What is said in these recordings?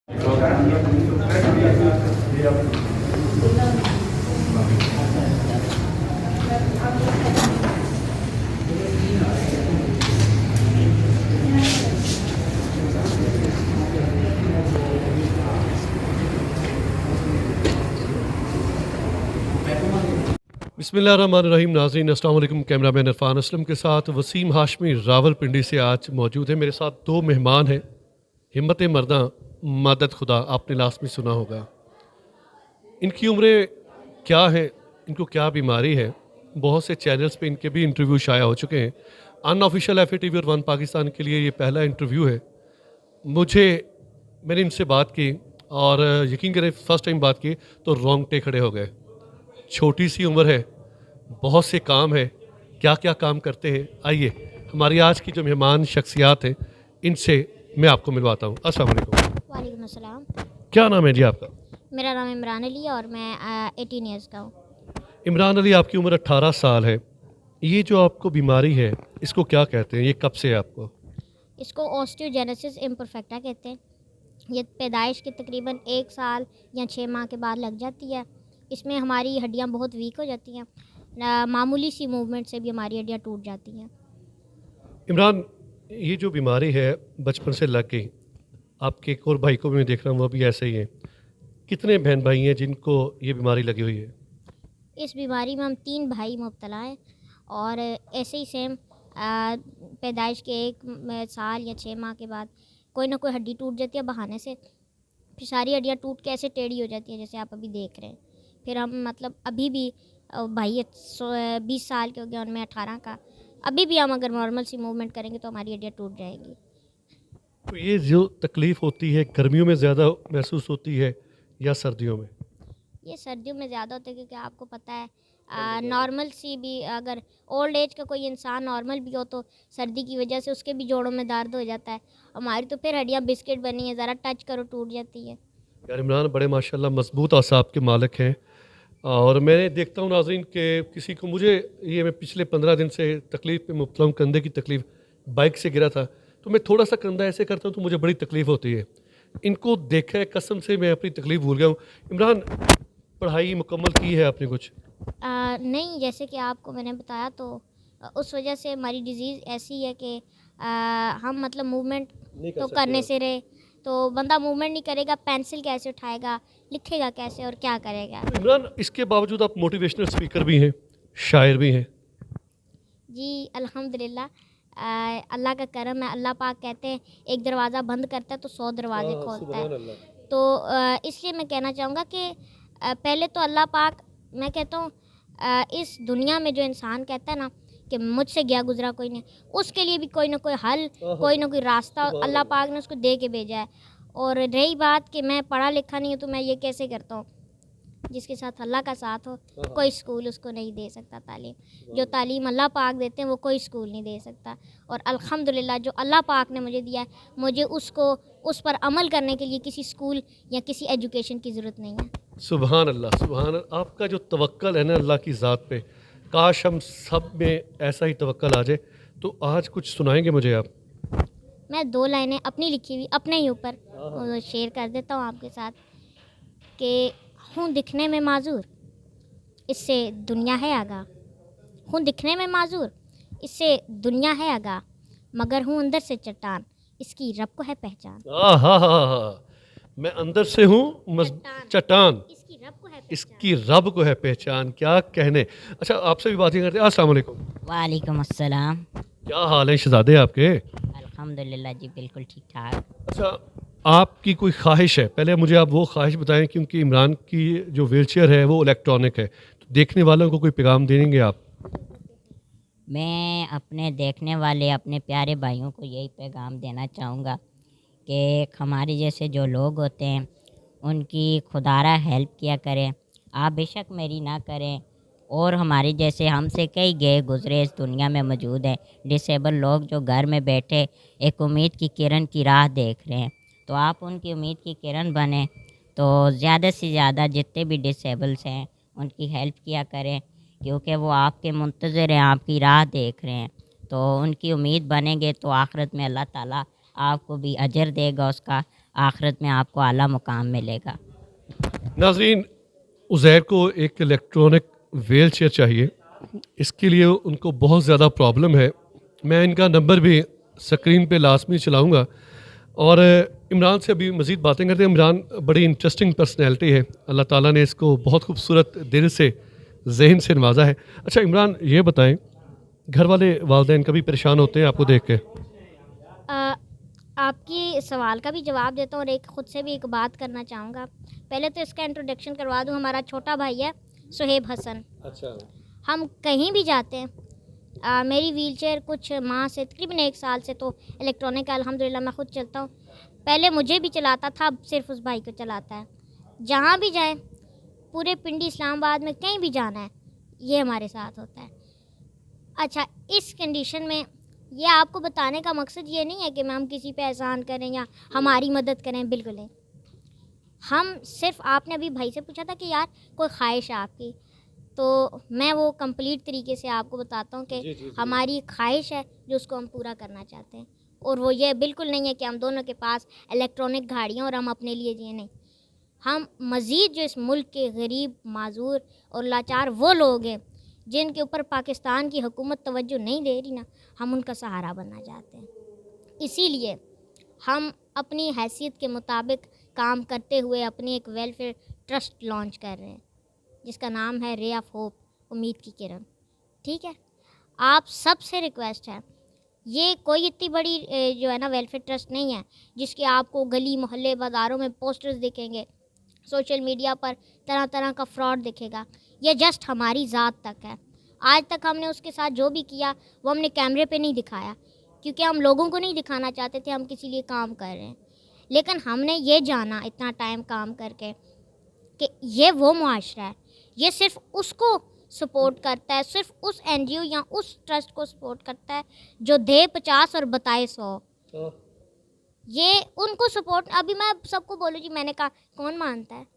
बिस्मिल्लाहिर्रहमानिर्रहीम। नाज़रीन अस्सलाम वालेकुम। कैमरामैन इरफान असलम के साथ वसीम हाशमी रावलपिंडी से आज मौजूद है। मेरे साथ दो मेहमान हैं। हिम्मत मर्दा मदद खुदा, आपने लास्ट में सुना होगा। इनकी उम्रें क्या हैं, इनको क्या बीमारी है, बहुत से चैनल्स पे इनके भी इंटरव्यू शाया हो चुके हैं। अनऑफिशियल FATV और वन पाकिस्तान के लिए ये पहला इंटरव्यू है। मैंने इनसे बात की और यकीन करें फर्स्ट टाइम बात की तो रोंगटे खड़े हो गए। छोटी सी उम्र है, बहुत से काम है, क्या क्या काम करते हैं। आइए हमारी आज की जो मेहमान शख्सियात हैं इनसे मैं आपको मिलवाता हूँ। अस्सलाम वालेकुम। वालेकुम अस्सलाम। क्या नाम है जी आपका? मेरा नाम इमरान अली है और मैं 18 ईयर्स का हूँ। इमरान अली, आपकी उम्र 18 साल है। ये जो आपको बीमारी है इसको क्या कहते हैं, ये कब से है आपको? इसको ऑस्टियोजेनेसिस इम्परफेक्टा कहते हैं। ये पैदाइश के तकरीबन 1 साल या 6 माह के बाद लग जाती है। इसमें हमारी हड्डियाँ बहुत वीक हो जाती हैं, मामूली सी मूवमेंट से भी हमारी हड्डियाँ टूट जाती हैं। इमरान, ये जो बीमारी है बचपन से लग गई, आपके एक और भाई को भी मैं देख रहा हूँ वो भी ऐसे ही है। कितने बहन भाई हैं जिनको ये बीमारी लगी हुई है? इस बीमारी में हम 3 भाई मुब्तला हैं और ऐसे ही सेम पैदाइश के 1 साल या 6 माह के बाद कोई ना कोई हड्डी टूट जाती है बहाने से। फिर सारी हड्डियाँ टूट के ऐसे टेढ़ी हो जाती है जैसे आप अभी देख रहे हैं। फिर हम मतलब अभी भी भाई 20 साल के हो गए, उनमें 18 का। अभी भी हम अगर नॉर्मल सी मूवमेंट करेंगे तो हमारी हड्डियाँ टूट जाएंगी। तो ये जो तकलीफ़ होती है गर्मियों में ज़्यादा महसूस होती है या सर्दियों में? ये सर्दियों में ज़्यादा होता है क्योंकि आपको पता है नॉर्मल सी भी अगर ओल्ड एज का कोई इंसान नॉर्मल भी हो तो सर्दी की वजह से उसके भी जोड़ों में दर्द हो जाता है। हमारी तो फिर हड्डियाँ बिस्किट बनी है, ज़रा टच करो टूट जाती है। यार इमरान, बड़े माशाल्लाह मजबूत आसाब के मालिक हैं। और मैं देखता हूँ नाज़रीन के किसी को, मैं पिछले 15 दिन से तकलीफ़ पे मुब्तला हूँ, कंधे की तकलीफ़। बाइक से गिरा था तो मैं थोड़ा सा कंधा ऐसे करता हूँ तो मुझे बड़ी तकलीफ़ होती है। इनको देखा है, कसम से मैं अपनी तकलीफ़ भूल गया हूँ। इमरान, पढ़ाई मुकम्मल की है आपने कुछ? नहीं, जैसे कि आपको मैंने बताया तो उस वजह से हमारी डिज़ीज़ ऐसी है कि हम मतलब मूवमेंट तो करने से रहे, तो बंदा मूवमेंट नहीं करेगा, पेंसिल कैसे उठाएगा, लिखेगा कैसे और क्या करेगा। तो इमरान, इसके बावजूद आप मोटिवेशनल स्पीकर भी हैं, शायर भी हैं। जी अल्हम्दुलिल्लाह, अल्लाह का करम है। अल्लाह पाक कहते हैं एक दरवाज़ा बंद करता है तो 100 दरवाजे खोलता है। तो इसलिए मैं कहना चाहूँगा कि पहले तो अल्लाह पाक, मैं कहता हूँ इस दुनिया में जो इंसान कहता है ना कि मुझसे गया गुजरा कोई नहीं, उसके लिए भी कोई ना कोई हल, कोई ना कोई रास्ता अल्लाह पाक ने उसको दे के भेजा है। और रही बात कि मैं पढ़ा लिखा नहीं हूँ तो मैं ये कैसे करता हूँ, जिसके साथ अल्लाह का साथ हो कोई स्कूल उसको नहीं दे सकता तालीम। जो तालीम अल्लाह पाक देते हैं वो कोई स्कूल नहीं दे सकता। और अल्हम्दुलिल्लाह जो अल्लाह पाक ने मुझे दिया है, मुझे उस पर अमल करने के लिए किसी स्कूल या किसी एजुकेशन की ज़रूरत नहीं है। सुभान अल्लाह, सुभान अल्लाह। आपका जो तवक्कल है ना अल्लाह की ज़ात पे, काश हम सब में ऐसा ही तवक्कल आ जाए। तो आज कुछ सुनाएंगे मुझे आप? मैं 2 लाइनें अपनी लिखी हुई अपने ही ऊपर शेयर कर देता हूँ आपके साथ कि हूँ दिखने में माजूर, इससे दुनिया है आगा। हूँ दिखने में माजूर, इससे दुनिया है आगा, मगर हूँ अंदर से चट्टान, इसकी रब को है पहचान। मैं अंदर से हूँ चट्टान, इसकी रब को है पहचान। इसकी रब को है पहचान। क्या कहने। अच्छा, आपसे भी बातें करते हैं। अस्सलाम वालेकुम। वालेकुम अस्सलाम। क्या हाल है शहजादे आपके? अल्हम्दुलिल्लाह जी, बिल्कुल ठीक ठाक। अच्छा, आपकी कोई ख्वाहिश है? पहले मुझे आप वो ख्वाहिश बताएं, क्योंकि इमरान की जो व्हीलचेयर है वो इलेक्ट्रॉनिक है, तो देखने वालों को कोई पैगाम देंगे आप? मैं अपने देखने वाले अपने प्यारे भाइयों को यही पैगाम देना चाहूँगा कि हमारे जैसे जो लोग होते हैं उनकी खुदारा हेल्प किया करें। आप बेशक मेरी ना करें, और हमारे जैसे हमसे कई गए गुज़रे इस दुनिया में मौजूद हैं डिसेबल लोग जो घर में बैठे एक उम्मीद की किरण की राह देख रहे हैं। तो आप उनकी उम्मीद की किरण बने, तो ज़्यादा से ज़्यादा जितने भी डिसेबल्स हैं उनकी हेल्प किया करें, क्योंकि वो आपके मुंतज़र हैं, आपकी राह देख रहे हैं। तो उनकी उम्मीद बनेंगे तो आखिरत में अल्लाह ताला आपको भी अजर देगा उसका, आखिरत में आपको आला मुकाम मिलेगा। नाजरीन, उज़ैर को एक इलेक्ट्रॉनिक व्हील चेयर चाहिए, इसके लिए उनको बहुत ज़्यादा प्रॉब्लम है। मैं इनका नंबर भी स्क्रीन पे लाजमी चलाऊँगा और इमरान से अभी मज़ीद बातें करते हैं। इमरान बड़ी इंटरेस्टिंग पर्सनैलिटी है, अल्लाह ताला ने इसको बहुत खूबसूरत दिल से, जहन से नवाजा है। अच्छा इमरान, ये बताएं, घर वाले वालिदैन कभी परेशान होते हैं आपको देख के? आपकी सवाल का भी जवाब देता हूँ और एक ख़ुद से भी एक बात करना चाहूँगा। पहले तो इसका इंट्रोडक्शन करवा दूँ, हमारा छोटा भाई है सुहेब हसन। अच्छा। हम कहीं भी जाते हैं, मेरी व्हीलचेयर कुछ माह से तकरीबन 1 साल से तो इलेक्ट्रॉनिक है, अल्हम्दुलिल्लाह मैं ख़ुद चलता हूँ। पहले मुझे भी चलाता था, अब सिर्फ उस भाई को चलाता है। जहाँ भी जाएं, पूरे पिंडी इस्लामाबाद में कहीं भी जाना है, ये हमारे साथ होता है। अच्छा, इस कंडीशन में ये आपको बताने का मकसद ये नहीं है कि हम किसी पे एहसान करें या हमारी मदद करें, बिल्कुल नहीं। हम सिर्फ, आपने अभी भाई से पूछा था कि यार कोई ख्वाहिश है आपकी, तो मैं वो कंप्लीट तरीके से आपको बताता हूँ कि हमारी ख्वाहिश है जो उसको हम पूरा करना चाहते हैं। और वो ये बिल्कुल नहीं है कि हम दोनों के पास इलेक्ट्रॉनिक गाड़ियाँ और हम अपने लिए जिए, नहीं। हम मज़ीद जो इस मुल्क के गरीब, माजूर और लाचार वो लोग हैं जिनके ऊपर पाकिस्तान की हुकूमत तवज्जो नहीं दे रही ना, हम उनका सहारा बनना चाहते हैं। इसीलिए हम अपनी हैसियत के मुताबिक काम करते हुए अपनी एक वेलफेयर ट्रस्ट लॉन्च कर रहे हैं जिसका नाम है रे ऑफ होप, उम्मीद की किरण। ठीक है, आप सबसे रिक्वेस्ट है, ये कोई इतनी बड़ी जो है ना वेलफेयर ट्रस्ट नहीं है जिसके आपको गली मोहल्ले बाज़ारों में पोस्टर्स दिखेंगे, सोशल मीडिया पर तरह तरह का फ्रॉड दिखेगा। ये जस्ट हमारी ज़ात तक है। आज तक हमने उसके साथ जो भी किया वो हमने कैमरे पे नहीं दिखाया, क्योंकि हम लोगों को नहीं दिखाना चाहते थे हम किसी लिए काम कर रहे हैं। लेकिन हमने ये जाना इतना टाइम काम करके कि ये वो मुआशरा है, ये सिर्फ उसको सपोर्ट करता है, सिर्फ उस NGO या उस ट्रस्ट को सपोर्ट करता है जो दे 50 और बताए 100। ये उनको सपोर्ट, अभी मैं सबको बोलूँ जी, मैंने कहा कौन मानता है?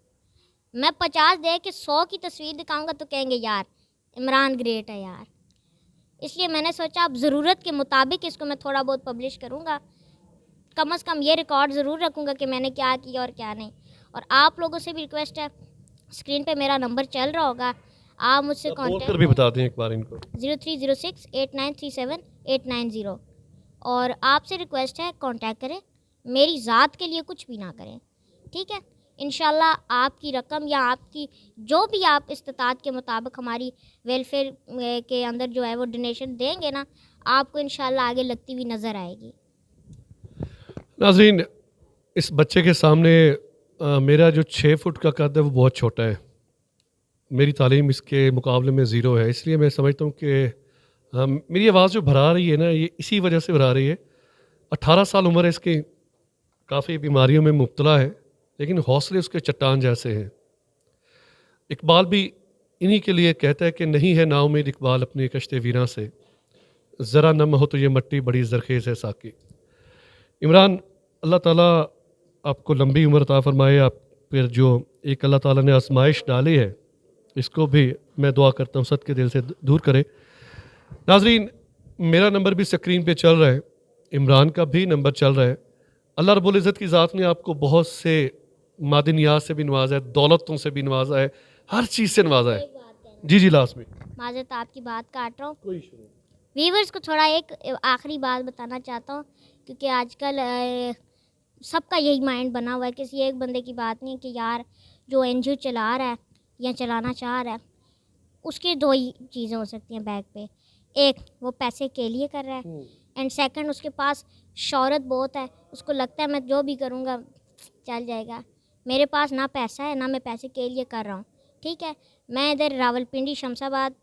मैं 50 दे के 100 की तस्वीर दिखाऊंगा तो कहेंगे यार इमरान ग्रेट है यार। इसलिए मैंने सोचा अब ज़रूरत के मुताबिक इसको मैं थोड़ा बहुत पब्लिश करूँगा, कम से कम ये रिकॉर्ड ज़रूर रखूँगा कि मैंने क्या किया और क्या नहीं। और आप लोगों से भी रिक्वेस्ट है, स्क्रीन पे मेरा नंबर चल रहा होगा, आप मुझसे कॉन्टैक्ट भी बता दें एक बार इनको, 03068937 और आपसे रिक्वेस्ट है कांटेक्ट करें, मेरी ज़ात के लिए कुछ भी ना करें। ठीक है, इंशाल्लाह आपकी रकम या आपकी जो भी आप इस्तात के मुताबिक हमारी वेलफेयर के अंदर जो है वो डोनेशन देंगे ना, आपको इंशाल्लाह आगे लगती हुई नज़र आएगी। नाज़रीन, इस बच्चे के सामने मेरा जो 6 फुट का कद है वो बहुत छोटा है, मेरी तालीम इसके मुकाबले में ज़ीरो है। इसलिए मैं समझता हूँ कि मेरी आवाज़ जो भरा रही है ना, ये इसी वजह से भरा रही है। 18 साल उम्र है इसकी, काफ़ी बीमारियों में मुब्तला है, लेकिन हौसले उसके चट्टान जैसे हैं। इकबाल भी इन्हीं के लिए कहता है कि नहीं है नाउमीद इकबाल अपनी कश्ते वीरां से, ज़रा नम हो तो ये मट्टी बड़ी ज़रखेज़ है साकी। इमरान, अल्लाह ताला आपको लंबी उम्र अता फ़रमाए। आप फिर जो एक अल्लाह ताला ने आजमाइश डाली है, इसको भी मैं दुआ करता हूँ सद के दिल से दूर करे। नाजरीन, मेरा नंबर भी स्क्रीन पे चल रहा है, इमरान का भी नंबर चल रहा है। अल्लाह रब्बुल इज़्ज़त की ज़ात ने आपको बहुत से मादनियात से भी नवाजा है, दौलतों से भी नवाजा है, हर चीज़ से नवाजा है। जी जी, लास्ट में माज़रत आपकी बात काट रहा हूँ, कोई इशू नहीं। व्यूवर्स को थोड़ा एक आखिरी बात बताना चाहता हूँ, क्योंकि आजकल सबका यही माइंड बना हुआ है, किसी एक बंदे की बात नहीं कि यार जो NGO चला रहा है या चलाना चाह रहा है, उसकी 2 ही चीज़ें हो सकती हैं बैक पे। एक, वो पैसे के लिए कर रहा है, एंड सेकंड, उसके पास शोहरत बहुत है, उसको लगता है मैं जो भी करूँगा चल जाएगा। मेरे पास ना पैसा है ना मैं पैसे के लिए कर रहा हूँ। ठीक है, मैं इधर रावलपिंडी शमशाबाद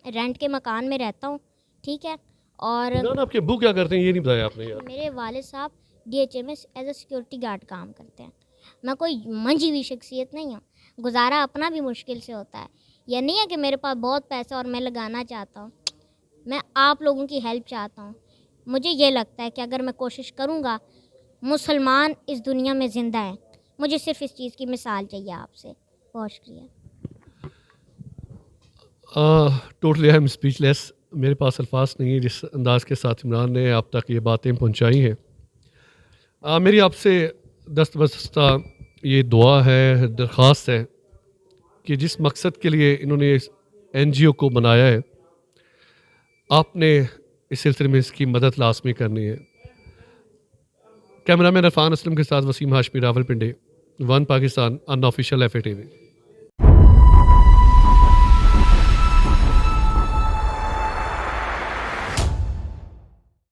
रेंट के मकान में रहता हूँ। ठीक है, और इमरान, आपके अब्बू क्या करते हैं ये नहीं बताया आपने यार? मेरे वालिद साहब DHA में एज अ सिक्योरिटी गार्ड काम करते हैं। मैं कोई मंझी हुई शख्सियत नहीं हूँ, गुजारा अपना भी मुश्किल से होता है। यह नहीं है कि मेरे पास बहुत पैसा और मैं लगाना चाहता हूँ, मैं आप लोगों की हेल्प चाहता हूँ। मुझे ये लगता है कि अगर मैं कोशिश करूँगा, मुसलमान इस दुनिया में ज़िंदा है। मुझे सिर्फ इस चीज़ की मिसाल चाहिए आपसे। बहुत शुक्रिया। टोटली आई एम स्पीचलेस, मेरे पास अल्फाज नहीं है जिस अंदाज़ के साथ इमरान ने आप तक ये बातें पहुंचाई हैं। मेरी आपसे दस्तबस्ता ये दुआ है, दरख्वास्त है कि जिस मकसद के लिए इन्होंने इस NGO को बनाया है, आपने इस सिलसिले में इसकी मदद लाजमी करनी है। कैमरामैन इरफान असलम के साथ Waseem Hashmi, Rawalpindi, one Pakistan, unofficial FATV।